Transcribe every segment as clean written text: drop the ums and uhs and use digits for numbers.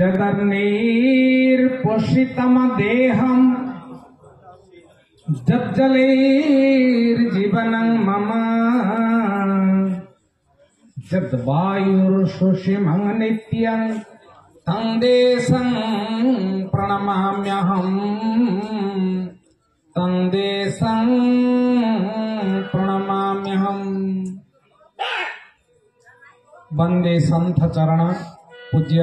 जदन्नीर्पोषितम देहम जज्जलैर्जीवनं मम जद्वायुर्शोषिमं नित्यं तं देशं प्रणमाम्यहम् तं देशं प्रणमाम्यहम्। वंदे संत चरण पूज्य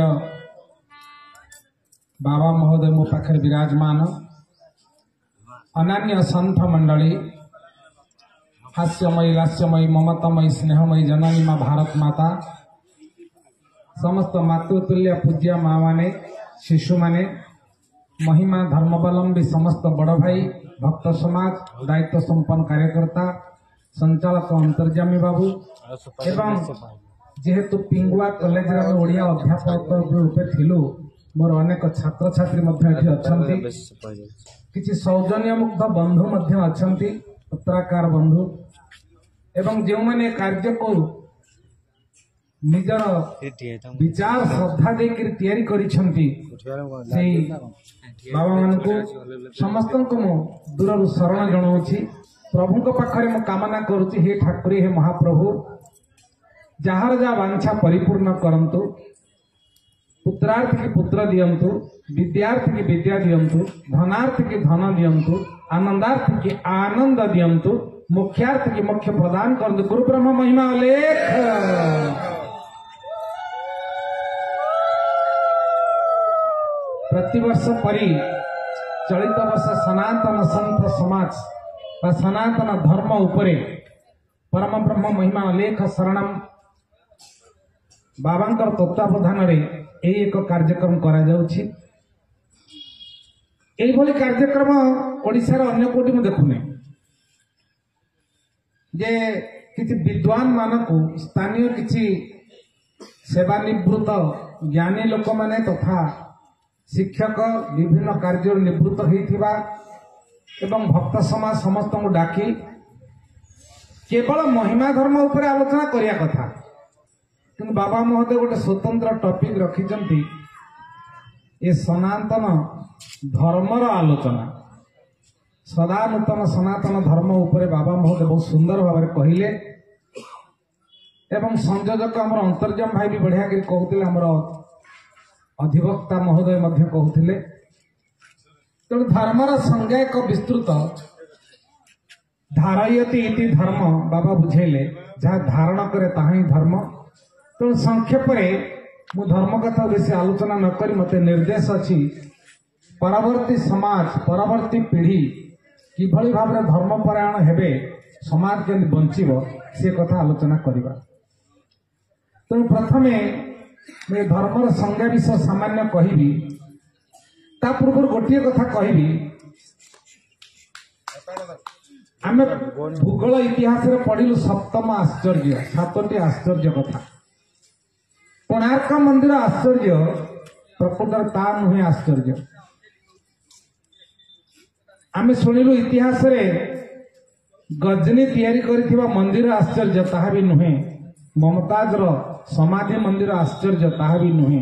बाबा महोदय मो पाखे विराजमान अनन्य संत मंडली हास्यमयी लास्यमयी ममतामयी स्नेहमयी जननी माँ भारत माता समस्त मातृतुल्य पूज्य माँ माने शिशु माने महिमा धर्मावलंबी समस्त बड़ भाई भक्त समाज दायित्व संपन्न कार्यकर्ता संचालक अंतर्जामी बाबू एवं जेहेतु पिंगुआ कॉलेज ओडिया अध्यापक रूपे थिलु मोर अनेक छात्र छात्री अच्छा किसी सौजन्य मुग्ध बंधु अच्छा पत्रकार बंधु एवं जो मैंने कार्य को निजर विचार श्रद्धा देकर तैयारी करिसेंती बाबा मान को समस्त को दूर शरण जनाऊँगी प्रभु पाखरे मु कामना करुच्ची हे ठाकुरी हे महाप्रभु जार जा वांछा परिपूर्ण करंतु पुत्रार्थ की पुत्र दियंतु विद्यार्थ की विद्या दियंतु धनार्थ की धन दियंतु आनंदार्थ की आनंद दियंतु मुख्यार्थ की मुख्य प्रदान करंतु गुरु ब्रह्म महिमा लेख। प्रतिवर्ष परी चलित वर्ष सनातन संत समाज व सनातन धर्म उपरे परम ब्रह्म महिमा लेख शरणम बाबांकर तत्वावधान एक कार्यक्रम करा जाउछि। एभली कार्यक्रम ओडिशार अन्य कोटी में देखुने जे किछि विद्वान मानकु स्थानीय किछि सेवानिवृत्त ज्ञानी लोक माने तथा शिक्षक विभिन्न कार्य निवृत्त होइथिबा एवं भक्त समाज समस्त को डाकी केवल महिमा धर्म उपर आलोचना करिया कथा किंतु बाबा महोदय गोटे स्वतंत्र टॉपिक रखिचंती ए सनातन धर्मर आलोचना सदा नूतन सनातन धर्म उपरे बाबा महोदय बहुत सुंदर भाव में कहले एवं संयोजक आमर अंतर्जम भाई भी बढ़िया कर कहते आमर अधिवक्ता महोदय मध्य कहते तेणु धर्मर संज्ञा एक विस्तृत धारयति इति धर्म बाबा बुझेले जहाँ धारण करे ताहा ही धर्म। तेणु संक्षेप मु धर्म कथा बेसी आलोचना न करी मते निर्देश अच्छी परवर्ती समाज परवर्ती पीढ़ी किभली भाव में धर्मपरायण हेबे समाज के बंचिब से कथा आलोचना करिबा। तेणु प्रथमे मैं धर्मर संज्ञा विषय सामान्य कहबी ता पूर्व गोटे कथा कहबी आम भूगोल इतिहास पढ़िलु सप्तम आश्चर्य सातटी आश्चर्य कथा कोणार्क मंदिर आश्चर्य प्रकृत ता नुहे आश्चर्य आम शुणिलु इतिहास रे गजनी तैयारी करिथिबा मंदिर आश्चर्य ताहा भी नुहे ममताज रो समाधि मंदिर आश्चर्य ताहा भी नुहे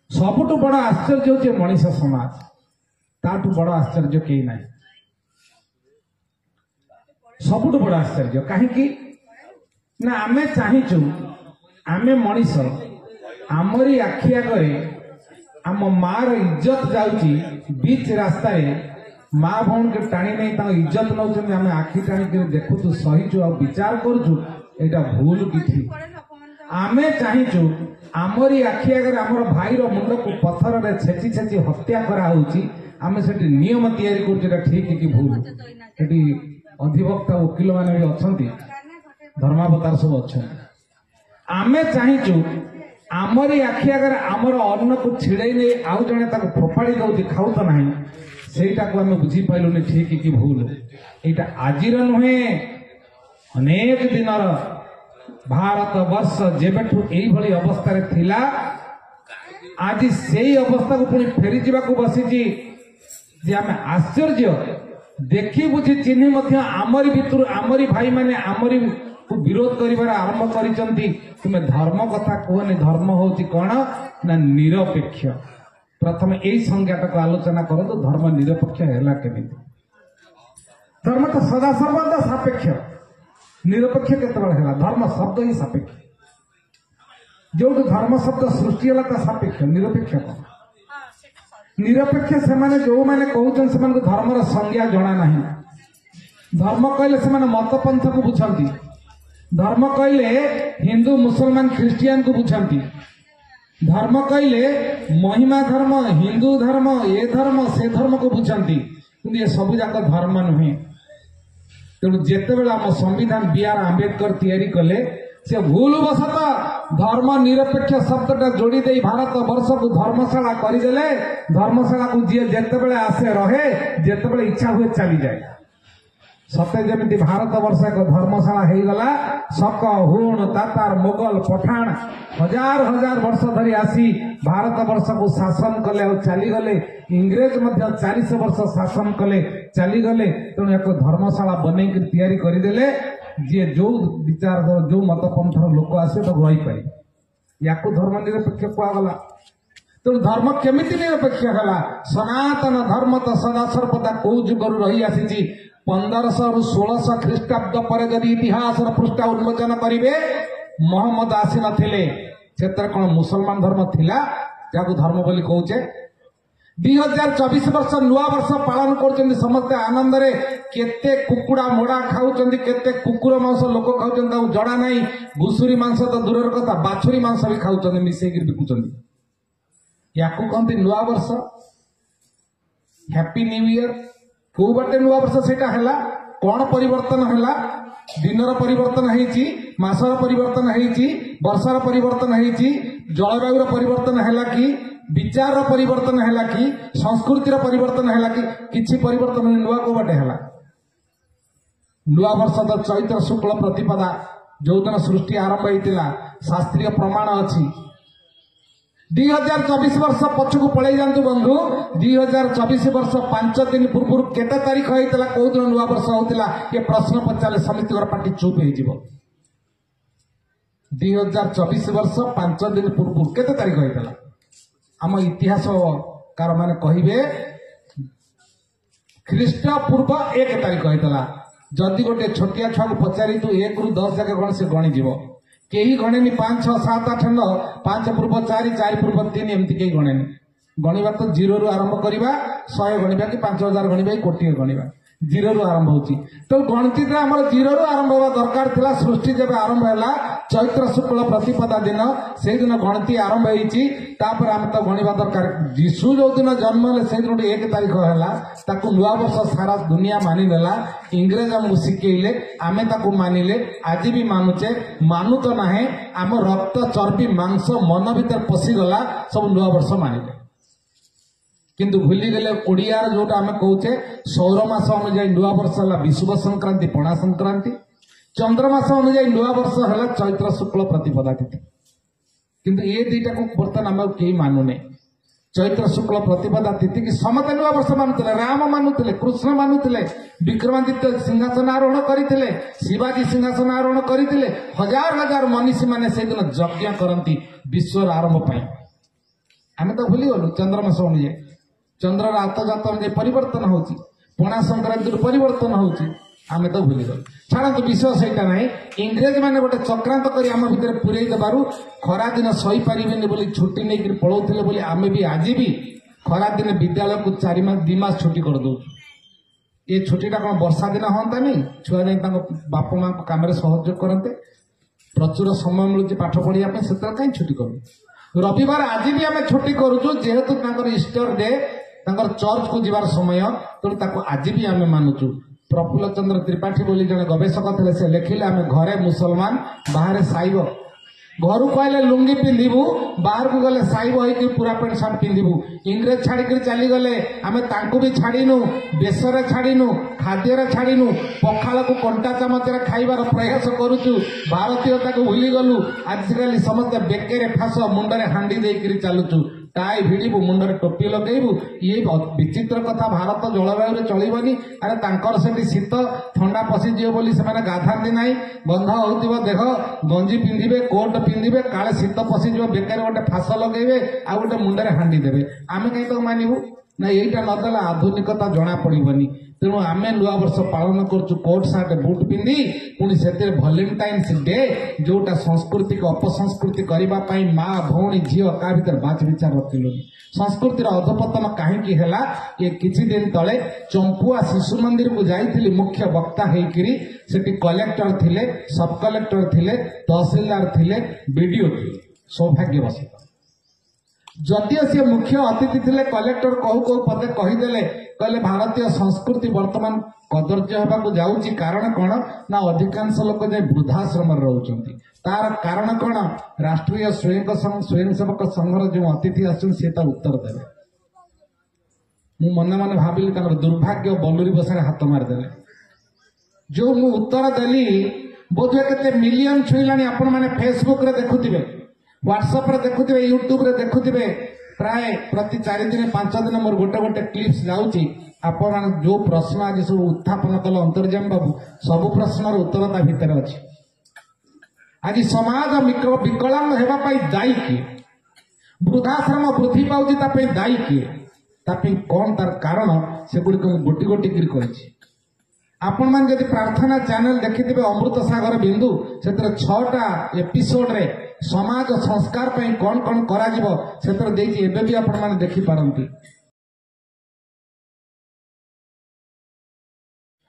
सबुठु बड़ आश्चर्य होचे मनीष समाज ताठु बड़ आश्चर्य केही नाही सबुठु बड़ आश्चर्य कहीं ना आमे चाहिचु आमे मनीष आमरी आखि आगे आम मार इज्जत जाउची बीच रास्ता माँ भौन के टाणी नहीं इज्जत नौ आम आखि टाणी देखुचु सहीचु आ विचार करुचु एटा भूल कि आमे चाहिचु आमरी आखि आगे आमर भाई मुंड को पत्थर रे छेची छेची हत्या करा होउची आमे सेठी नियम तैयारी करुचु एटा ठीक कि भूल सेठी अधिवक्ता वकिल माने भी अछंती धर्मावतार सब अछंती आमे चाहिचु आमरी आखि आगे आमर अन्न को छिड़े नहीं आउ जने ताको फोपाड़ी दउची खाउ तो नहीं सेटा को आमे बुझी पाइलुनी ठीक कि भूल एटा आजिर नुहे अनेक दिनर भारत वर्ष जेबेठु एई भली अवस्था रे थिला आज सेई अवस्था को पुणी फेरी जीवा को बसीची जे आमे आश्चर्य देखी बुझी चिन्ह आमरी भितर आमरी भाई माने आमरी को विरोध कर आरंभ कर धर्म कथा कहनी धर्म हूँ कौन ना निरपेक्ष प्रथम यही संज्ञाटा को आलोचना करतु धर्म निरपेक्ष है केमी धर्म तो सदा सर्वदा सापेक्ष निरपेक्ष केतबेले धर्म शब्द ही सापेक्ष जो धर्म शब्द सृष्टि है सापेक्ष निरपेक्ष कौन निरपेक्ष से जो मैंने कहते से धर्मर संज्ञा जना नहीं धर्म कहले से मतपंथ को बुझाती धर्म कहले हिंदू मुसलमान ख्रिस्टियान को बुझाती धर्म कहले महिमा धर्म हिंदू धर्म ए धर्म से धर्म को बुझाती कि ये सब जाक धर्म नुहे तेणु जितेबाला आम संविधान बी आर आंबेडकर तैयारी कले से भूल बसत धर्म निरपेक्ष शब्दटा जोड़ी दे भारत वर्ष को धर्मशाला करदेले धर्मशाला को जी जितेबाला आसे रहे जितेबाला इच्छा हुए चली जाए सत्य जमी भारत वर्ष एक धर्मशाला हो गला शक हुण तातार मोगल पठाण हजार हजार वर्ष धरी आसी भारत वर्ष को शासन कले और चलीगले इंग्रेज 400 वर्ष शासन कले चलीगले तेणु एक धर्मशाला बनई तैयारी करदेले जी जो विचार जो मतपंथर लोक आसे तो रही पारे या धर्म निरपेक्ष कहगला तेणु धर्म केमिति निरपेक्ष है सनातन धर्म तो सदा सर्वदा कौ जुगर रही आसी 1500 रु 1600 ख्रीष्टाब्द पर जदि इतिहास पृष्ठा उन्मोचन करेंगे मोहम्मद आसी नथिले क्षेत्र कौन मुसलमान धर्म थिला जाको धर्म बोली कहचे 2024 वर्ष नुआ वर्ष पालन कर समस्ते आनंद रे केते कुकुड़ा मोड़ा खाऊचंदी केते कुकुर मांस लोक खाऊचंदी जड़ा नहीं घुसुरी मांस तो दूर कथा बाछुरी मांस भी खाऊचंदी मिसेक बिकुचंदी याकू कहते नुआ वर्ष हैप्पी न्यू ईयर को बाटे नुआ वर्ष सेटा हैला कौन परिवर्तन हैला दिनर परिवर्तन हेची मासर परिवर्तन हेची वर्षार परिवर्तन हेची जलवायुर परिवर्तन हैला कि विचार परिवर्तन हैला कि संस्कृतिर परिवर्तन हैला कि किछि परिवर्तन नुआ को बाटे हैला नुआ वर्ष तो चैत्र शुक्ल प्रतिपदा जो दिन सृष्टि आरंभ होइतिला शास्त्रीय प्रमाण अछि 2024 वर्ष पछकु पळै जांतु बंधु 2024 वर्ष 5 दिन पूर्व केते तारीख होइतिला को दिन नुआ वर्ष होतिला ये प्रश्न पचाले समिति पार्टी चुप हो जिवो 2024 वर्ष 5 दिन पूर्व केते तारीख होइतिला आम इतिहास कार माने कहिबे ख्रीष्ट पूर्व 1 तारीख होइतिला जदि गोटे छोटिया छुआ को पचारि तू 1 रु 10 जाके गण से गणी जीवो केही गणेनी 5 6 7 8 9 5 पूर्व 4 4 पूर्व 3 एमती केही गणेनी गणिबा तो 0 रु आरंभ करिबा 100 गणिबा कि 5000 गणिबा कोटी गणिबा 0 रु आरंभ होची तो गणति हमर 0 रु आरंभ होवा दरकार थिला सृष्टि जब आरंभ हैला चैत्र शुक्ल प्रतिपदा दिन से दिन गणति आरंभ होईची तापर हम तो गणिबा दरकार यीशु जो दिन जन्म ले से दिन 1 तारीख हैला ताकू नुआ वर्ष सारा दुनिया मानि नेला इंग्रेज हमको शिखेले आमे ताकू मानिले आज भी मानुचे मानु तो नाही आम रक्त चर्बी मांस मन भीतर पसी गला सब नुआ वर्ष मानिले किंतु भूली गले ओडियार जोटा आम कहचे सौर मास अनुजाई नुआ वर्ष है विषुव संक्रांति पणा संक्रांति चंद्रमास अनुजाई नुआ वर्ष है चैत्र शुक्ल प्रतिपदा तिथि किंतु ये दुईटा को बर्तमान आम कहीं मानुने चैत्र शुक्ल प्रतिपदा तिथि की समते नुआ वर्ष मानुले राम मानुले कृष्ण मानुले विक्रमादित्य सिंहासन आरोहण करते शिवाजी सिंहासन आरोहण करते हजार हजार मनीषी मैंने से दिन यज्ञ करती विश्वर आरंभ आम तो भूली गलु चंद्रमास अनुजाई चंद्र आतजात अनुजाई परिवर्तन होची पणा संक्रांति परिवर्तन होची आमे तो भूली गल छाड़ू विषय सहीटा ना इंग्रेज मैंने गोटे चक्रांत कर आम भितर पूरे देबारु खरा दिन सही पारिबेनी बोली छुट्टी नहीं पलाउथिले बोली आमे भी आज भी खरा दिन विद्यालय को 4 मास 2 मास छुट्टी कर दो ये छुट्टीटा कौन वर्षा दिन हाँ नहीं छुआ जाए बाप माँ काम सहयोग करते प्रचुर समय मिलूँ पाठ पढ़ाई से कहीं छुट्टी करूँ रविवार आज भी आम छुट्टी करुचु जेहेतु ईस्टर डे चर्च को जीवार समय तेणु आज भी आम मानुचु प्रफुल्ल चंद्र त्रिपाठी बोली जड़े गवेषक थे से लिखिले आम घरे मुसलमान बाहर साइब घर को आइले लुंगी पिंधु बाहर को गले साइब होकर पूरा पेंट सार्ट पिंधु इंग्रेज छाड़ी चली गले आम तांकु भी छाड़ीनु बेसरे छाड़ीनु खाद्य छाड़ीनु पखाल को कंटा चामच खाइबार प्रयास करुचु भारतीयता को भूली गलु आजिकल समस्त बेकेरे फास मुंडरे हांडी देकर चलुचु टाई भिड़ू मुंडे टोपी लगेबू ये विचित्र कथा भारत जलवायु चलबनी अरे तांकर से शीत ठंडा पशिजी बोली से गाधाती ना गंध हो देह गंजी पिंधे कोट पिंधे काले शीत पशिज बेकार गोटे फास लगेबे आ गोटे मुंडे हांडी देवे आम कहीं तो मानबू ना यहीटा नदेला आधुनिकता जना पड़बनी तेणु आम नुआ वर्ष पालन करुँ कोट सार्ट बुट पिंधि पुणी से भैलेंटाइन्स डे जोटा संस्कृति को अपसंस्कृति करने माँ भौणी झील क्या भर बाच विचार रखिलु संस्कृतिर अधपतन कहीं ये किछि दिन तले चंपुआ शिशु मंदिर को जाइली मुख्य वक्ता होकरी सेठी कलेक्टर थिले सब कलेक्टर थिले तहसीलदार थिले बीडीओ थिले सौभाग्यवश जदियो सी मुख्य अतिथि थे कलेक्टर कहू कहू पदे कहीदेले कहले भारतीय संस्कृति वर्तमान कदर्य होगा जाऊँगी कारण कौन ना अधिकांश लोक जाए वृद्धाश्रम रोचंती तार कारण कौन राष्ट्रीय स्वयंसेवक संघर जो अतिथि आसुच्चे सी उत्तर देवे मु मन मन भाविली दुर्भाग्य बलुरी बसारे हाथ मारिदेले जो मु उत्तर देली बोधे केते मिलियन छुईलानी आपण माने फेसबुक रे देखुथिबे व्हाट्सएप रे देखुथिबे यूट्यूब रे देखुथिबे प्राय प्रति 4 दिन 5 दिन मोर गोटे गोटे क्लिप्स जाउची आपण जो प्रश्न आज सब उत्थापन कल अंतर्जाम बाबू सब प्रश्नर उत्तर ता भितर अछि आज समाज विकलांग हेबा पई दायी किए वृद्धाश्रम वृद्धि पाउची ता पे दायी किए ता पे कौन तार कारण से गुडी को गोटी गोटी गिर करिछि आपण मान जदि प्रार्थना चैनल देखिथिबे अमृत सागर बिंदु सेतर 6टा एपिसोड रे समाज संस्कार पे कौन कौन करा जिवो सेतर देछि एबे भी आपण माने देखि पारंती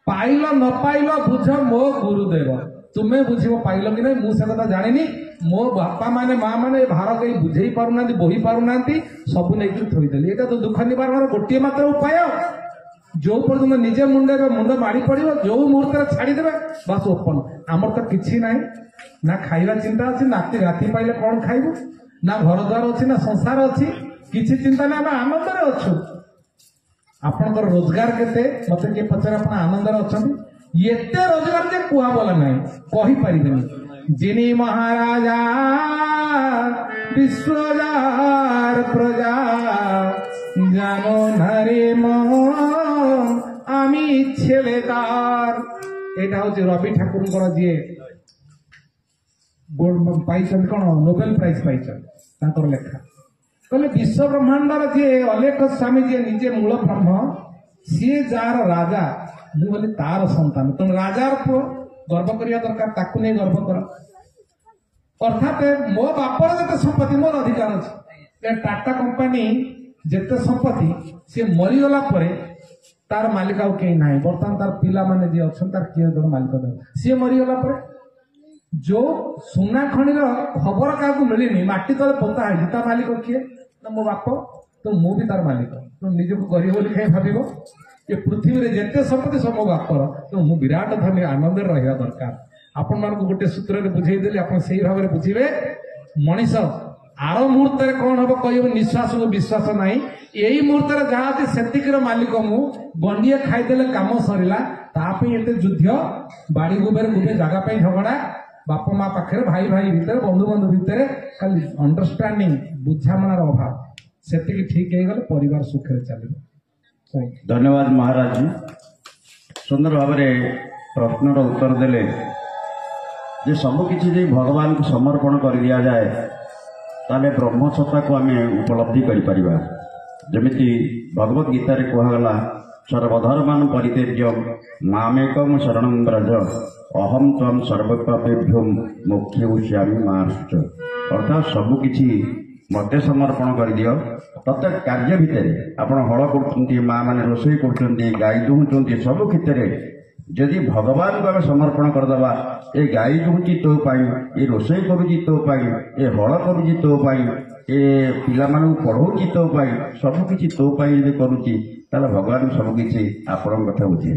पाइल न पाइल बुझ मो गुरुदेव तुम्हें बुझिबो पाइल कि नहीं मु से कथा जानिनी मो बापा माने माँ माने भार कहीं बुझेई पारुना बोही पारुना सब नहीं थोईदेली एटा तो दुख निवारण गोटे मात्र उपाय जो पर्यटन निजे मुंडे मुंड माड़ी पड़ो जो मुहूर्त छाड़ीदे बस ओपन आमर तो किसी ना ना खाइबा चिंता अच्छी नाती राति पाइले कौन खाइबू ना घर द्वार अच्छी ना संसार अच्छी किसी चिंता ना आम आनंद अच्छु आपणकर रोजगार केते मते किए पचारे आप आनंद अच्छा एते रोजगार जे कुआ बोला ना कही पारिबेनी जिनी महाराजा विश्वजार प्रजा जानो नारे मन आमी छेलेदार एटा होची रवि ठाकुर जी पाइछन कौन नोबेल प्राइज पाइछन तांकर लेखा कहले विश्व ब्रह्मांडर जी अलेख स्वामी जी निजे मूल ब्रह्म सी जार राजा मु बोली तार संतान तुम राजार पुओ गर्व करिया दरकार ताकू नहीं गर्व कर अर्थात मो बापर जते संपत्ति मोर अधिकार अछि टाटा कंपनी जेते संपत्ति सी मरीगला परे तार मालिक आउ कहीं ना बर्तमान तार पिला माने जी अच्छा तार किए जन मालिक सी मरीगला परे जो सुना खणीर खबर क्या मिलनी माटी तले पोता है ता मालिक किए ना मो बाप तो मु भी तार मालिक तो निजक गरीब बोली कहीं भाव ये पृथ्वी रे जेते संपत्ति सब मो बापर तो मु विराट धनी आनंद रहा दरकार आपण मान गोटे सूत्र रे बुझेदेली आप से भाव में बुझे मनीष आर मुहूर्त कौन हम कह निश्वास को विश्वास ना यही मुहूर्त जहाँ से मालिक मु गंडिए खाईदे कम सरला एत युद्ध बाड़ी गुबे गुबे जगह झगड़ा बाप माँ पाखे भाई भाई भितर बंधु बंधु भितर खाली अंडरस्टैंडिंग बुझामणार अभाव से ठीक हो गले परिवार सुखे चलो। धन्यवाद महाराज जी सुंदर भाव प्रश्नर उत्तर देले जे सबकि भगवान को समर्पण कर दिया जाए ताले ब्रह्मसत्ता को आम उपलब्धि करिपरिबा जमिति भगवत गीता रे कहगला सर्वधर्मान परित्यज्य मामेकं शरणं व्रज अहम त्वं सर्वपापेभ्यो मोक्षयिष्यामि मा शुच अर्थात सबकि मते समर्पण कर दियो प्रत्येक कार्य भितर आपण हल कर माँ मैंने रोषे कर गाई दुहुंच सब क्षेत्र में जदि भगवान को आम समर्पण करदे ये गाई दुहुची तो ये रोषे करुची तो ये हल करुची तो ये पिला पढ़ाऊँ तो सबकि तो करुची भगवान सबकि आपण कथा बुझे।